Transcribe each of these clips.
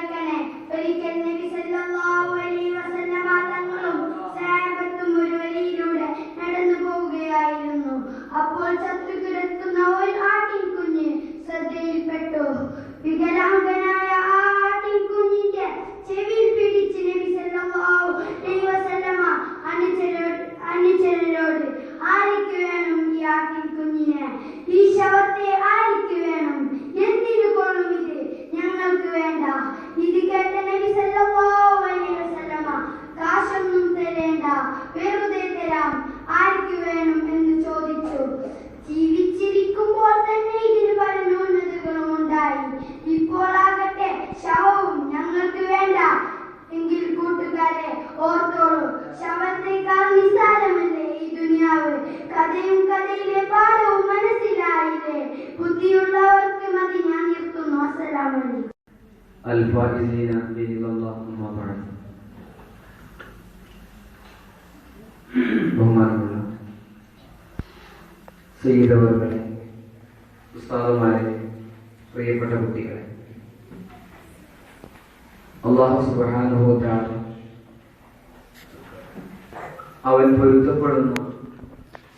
കേൾക്കണേ. ഒരിക്കൽ നബി സല്ലല്ലാഹു അലൈഹി വസല്ലമ തങ്ങളും സഹാബത്തും ഒരു വഴിയിലൂടെ നടന്നു പോവുകയായിരുന്നു. അപ്പോൾ ചത്തുകിടക്കുന്ന ഒരു ആട്ടിൻകുഞ്ഞ് ശ്രദ്ധയിൽപ്പെട്ടു. വികലാംഗനായ ആ ആട്ടിൻകുഞ്ഞിന്റെ ചെവിയിൽ പിടിച്ച് നബി സല്ലല്ലാഹു അലൈഹി വസല്ലമ അനുചരരോട് ആർക്ക് വേണം ഈ ആട്ടിൻകുഞ്ഞിനെ? ഈ ശവത്തെ ആർക്ക് വേണം? എന്തിനു കൊള്ളും ഇത്? ഞങ്ങൾക്ക് വേണ്ട. ഇത് കേട്ട നബി സല്ലല്ലാഹു അലൈഹി വസല്ലമ കാശൊന്നും തരേണ്ട, വെറുതെ തരാം, ആർക്ക് വേണം എന്ന് ചോദിച്ചു. ജീവിച്ചിരിക്കുമ്പോൾ തന്നെ ഇതിന് പല ന്യൂനതകളും ഉണ്ടായി. ഇപ്പോൾ ആകട്ടെ ശവവും ഞങ്ങൾക്ക് വേണ്ട. എങ്കിൽ കൂട്ടുകാരെ ഓർത്തോളൂ, ശവത്തേക്കാൾ നിസ്സാരമല്ലേ ഈ ദുനിയാവ്. കഥയും കഥയിലെ പാഠവും മനസ്സിലായില്ലേ? ബുദ്ധിയുള്ളവർക്ക് മതി. ഞാൻ നിർത്തുന്നു. അസ്സലാമു അലൈക്കും. ബഹുമാനമുള്ള സയ്യിദവർകളെ, ഉസ്താദുമാരെ, പ്രിയപ്പെട്ട കുട്ടികളെ, അല്ലാഹു സുബ്ഹാനഹു വ തആല അവൻ പൊരുത്തപ്പെടുന്ന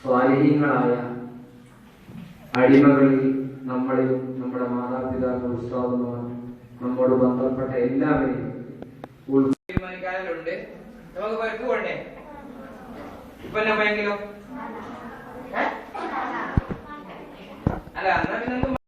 സ്വാലിഹീങ്ങളായ അടിമകളിൽ നമ്മളെയും നമ്മുടെ മാതാപിതാക്കൾ, ഉസ്താദുമാർ, നമ്മോട് ബന്ധപ്പെട്ട എല്ലാവരെയും തീരുമാനിക്കാനുണ്ട്. നമുക്ക് പരുക്ക് കൊണ്ടേ ഇപ്പൊ എന്നാ ഭയങ്കര